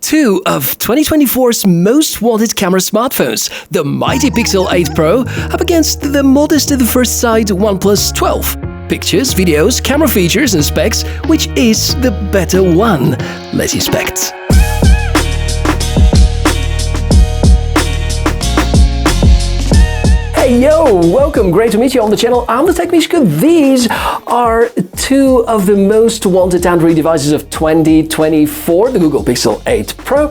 two of 2024's most wanted camera smartphones, the mighty Pixel 8 Pro up against the modest at the first sight Oneplus 12. Pictures, videos, camera features and specs, which is the better one? Let's inspect. Hey yo, welcome, great to meet you on the channel. I'm the Tech Mishka. These are two of the most wanted Android devices of 2024, the Google Pixel 8 Pro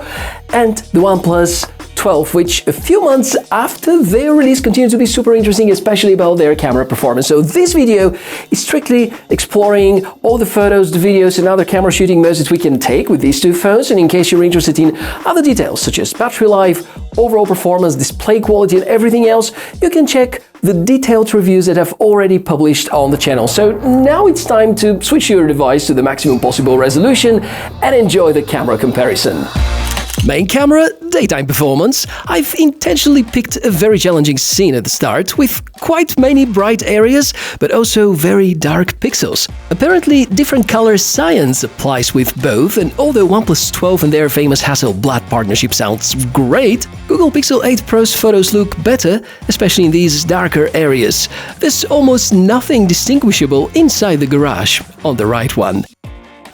and the Oneplus 12, which a few months after their release continue to be super interesting, especially about their camera performance. So this video is strictly exploring all the photos, the videos and other camera shooting modes that we can take with these two phones. And in case you're interested in other details such as battery life, overall performance, display quality and everything else, you can check the detailed reviews that I've already published on the channel. So now it's time to switch your device to the maximum possible resolution and enjoy the camera comparison. Main camera, daytime performance. I've intentionally picked a very challenging scene at the start, with quite many bright areas, but also very dark pixels. Apparently, different color science applies with both, and although OnePlus 12 and their famous Hasselblad partnership sounds great, Google Pixel 8 Pro's photos look better, especially in these darker areas. There's almost nothing distinguishable inside the garage on the right one.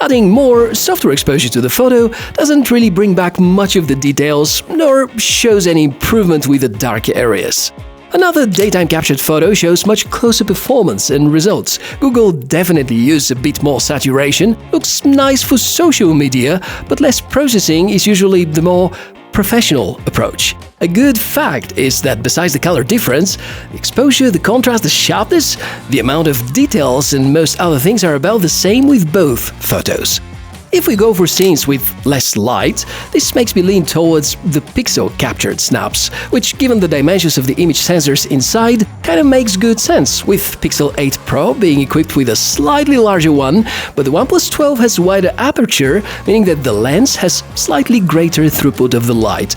Adding more software exposure to the photo doesn't really bring back much of the details, nor shows any improvement with the darker areas. Another daytime captured photo shows much closer performance and results. Google definitely used a bit more saturation, looks nice for social media, but less processing is usually the more professional approach. A good fact is that besides the color difference, the exposure, the contrast, the sharpness, the amount of details and most other things are about the same with both photos. If we go for scenes with less light, this makes me lean towards the pixel-captured snaps, which, given the dimensions of the image sensors inside, kind of makes good sense, with Pixel 8 Pro being equipped with a slightly larger one, but the OnePlus 12 has wider aperture, meaning that the lens has slightly greater throughput of the light.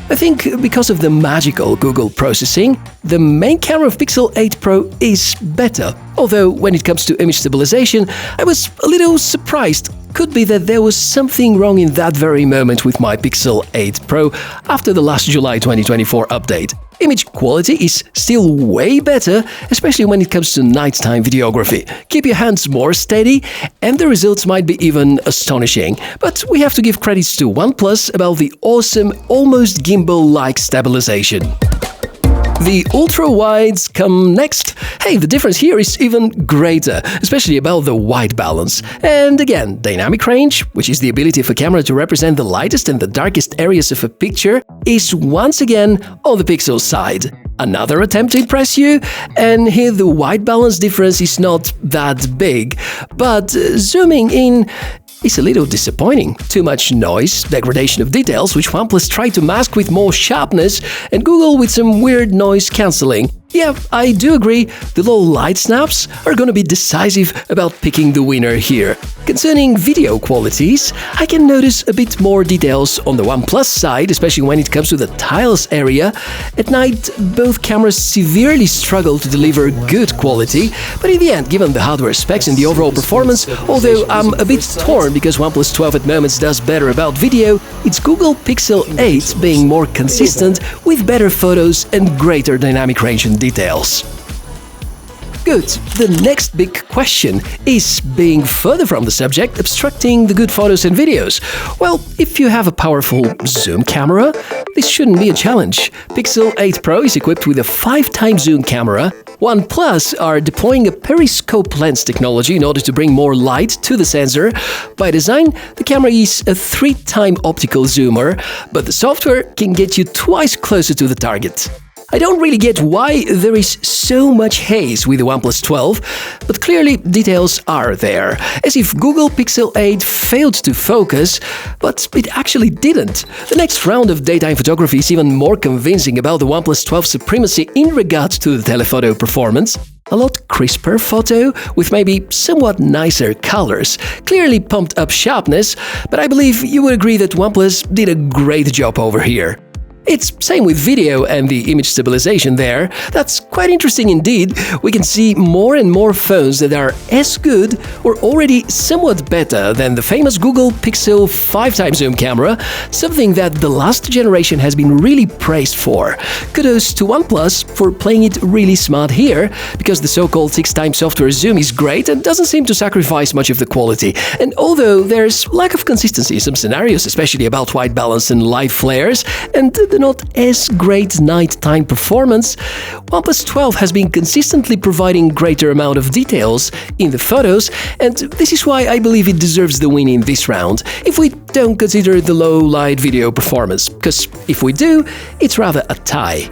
I think because of the magical Google processing, the main camera of Pixel 8 Pro is better. Although when it comes to image stabilization, I was a little surprised. Could be that there was something wrong in that very moment with my Pixel 8 Pro after the last July 2024 update. Image quality is still way better, especially when it comes to nighttime videography. Keep your hands more steady, and the results might be even astonishing. But we have to give credits to OnePlus about the awesome, almost gimbal-like stabilization. The ultra-wides come next. Hey, the difference here is even greater, especially about the white balance. And again, dynamic range, which is the ability of a camera to represent the lightest and the darkest areas of a picture, is once again on the Pixel side. Another attempt to impress you, and here the white balance difference is not that big. But zooming in, it's a little disappointing. Too much noise, degradation of details, which OnePlus tried to mask with more sharpness, and Google with some weird noise cancelling. Yeah, I do agree, the low light snaps are gonna be decisive about picking the winner here. Concerning video qualities, I can notice a bit more details on the OnePlus side, especially when it comes to the tiles area. At night, both cameras severely struggle to deliver good quality, but in the end, given the hardware specs and the overall performance, although I'm a bit torn because OnePlus 12 at moments does better about video, it's Google Pixel 8 being more consistent with better photos and greater dynamic range and details. Good. The next big question is, being further from the subject, obstructing the good photos and videos. Well, if you have a powerful zoom camera, this shouldn't be a challenge. Pixel 8 Pro is equipped with a 5x zoom camera. OnePlus are deploying a periscope lens technology in order to bring more light to the sensor. By design, the camera is a 3x optical zoomer, but the software can get you twice closer to the target. I don't really get why there is so much haze with the OnePlus 12, but clearly details are there, as if Google Pixel 8 failed to focus, but it actually didn't. The next round of daytime photography is even more convincing about the OnePlus 12 supremacy in regards to the telephoto performance. A lot crisper photo, with maybe somewhat nicer colors, clearly pumped up sharpness, but I believe you would agree that OnePlus did a great job over here. It's same with video and the image stabilization there. That's quite interesting indeed. We can see more and more phones that are as good or already somewhat better than the famous Google Pixel 5x zoom camera, something that the last generation has been really praised for. Kudos to Oneplus for playing it really smart here, because the so-called 6x software zoom is great and doesn't seem to sacrifice much of the quality. And although there's lack of consistency in some scenarios, especially about white balance and light flares, and the not as great nighttime performance, OnePlus 12 has been consistently providing greater amount of details in the photos, and this is why I believe it deserves the win in this round, if we don't consider the low light video performance, because if we do, it's rather a tie.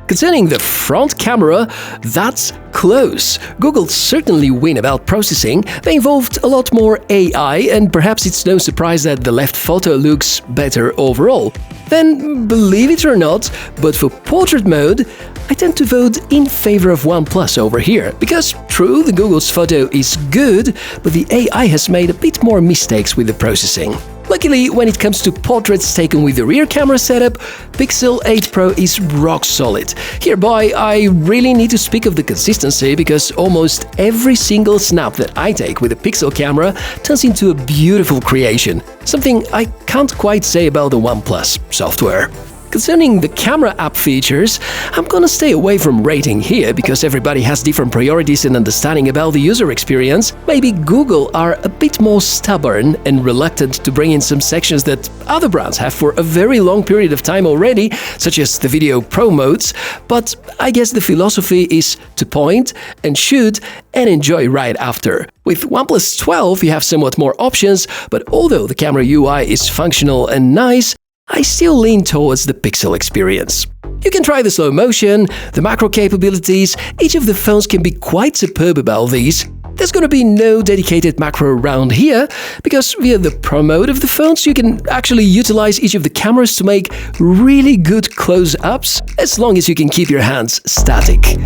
Concerning the front camera, that's close. Google certainly win about processing. They involved a lot more AI, and perhaps it's no surprise that the left photo looks better overall. Then, believe it or not, but for portrait mode, I tend to vote in favor of OnePlus over here, because true, the Google's photo is good, but the AI has made a bit more mistakes with the processing. Luckily, when it comes to portraits taken with the rear camera setup, Pixel 8 Pro is rock solid. Hereby, I really need to speak of the consistency, because almost every single snap that I take with the Pixel camera turns into a beautiful creation, something I can't quite say about the OnePlus software. Concerning the camera app features, I'm gonna stay away from rating here, because everybody has different priorities and understanding about the user experience. Maybe Google are a bit more stubborn and reluctant to bring in some sections that other brands have for a very long period of time already, such as the video pro modes, but I guess the philosophy is to point and shoot and enjoy right after. With OnePlus 12 you have somewhat more options, but although the camera UI is functional and nice, I still lean towards the Pixel experience. You can try the slow motion, the macro capabilities, each of the phones can be quite superb about these. There's gonna be no dedicated macro around here, because via the Pro mode of the phones you can actually utilize each of the cameras to make really good close-ups, as long as you can keep your hands static.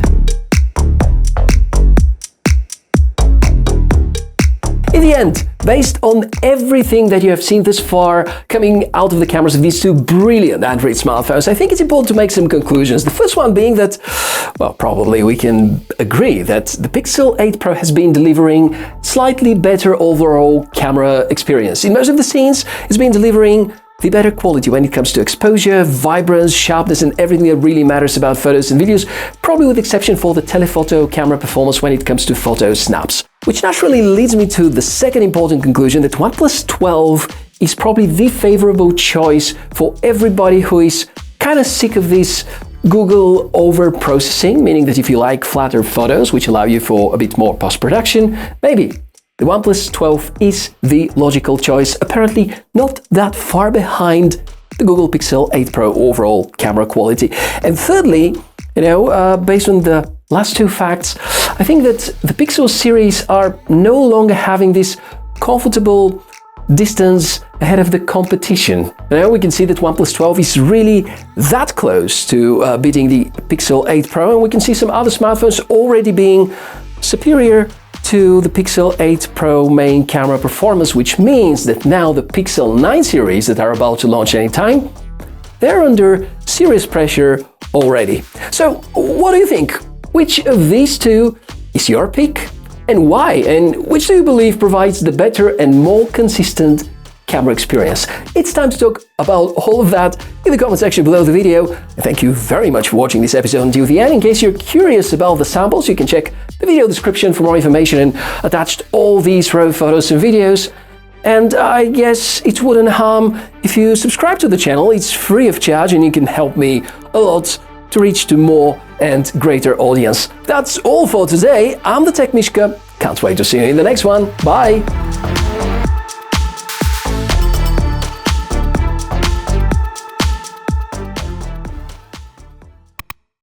In the end, based on everything that you have seen thus far coming out of the cameras of these two brilliant Android smartphones, I think it's important to make some conclusions. The first one being that, well, probably we can agree that the Pixel 8 Pro has been delivering slightly better overall camera experience. In most of the scenes, it's been delivering the better quality when it comes to exposure, vibrance, sharpness, and everything that really matters about photos and videos, probably with exception for the telephoto camera performance when it comes to photo snaps. Which naturally leads me to the second important conclusion, that OnePlus 12 is probably the favorable choice for everybody who is kind of sick of this Google over-processing, meaning that if you like flatter photos, which allow you for a bit more post-production, maybe the OnePlus 12 is the logical choice, apparently not that far behind the Google Pixel 8 Pro overall camera quality. And thirdly, based on the last two facts, I think that the Pixel series are no longer having this comfortable distance ahead of the competition. We can see that OnePlus 12 is really that close to beating the Pixel 8 Pro, and we can see some other smartphones already being superior to the Pixel 8 Pro main camera performance, which means that now the Pixel 9 series that are about to launch anytime, they're under serious pressure already. So what do you think? Which of these two is your pick, and why? And which do you believe provides the better and more consistent camera experience? It's time to talk about all of that in the comment section below the video. And thank you very much for watching this episode until the end. In case you're curious about the samples, you can check the video description for more information, and attached all these raw photos and videos. And I guess it wouldn't harm if you subscribe to the channel. It's free of charge and you can help me a lot to reach to more and greater audience. That's all for today. I'm the Tech Mishka. Can't wait to see you in the next one. Bye!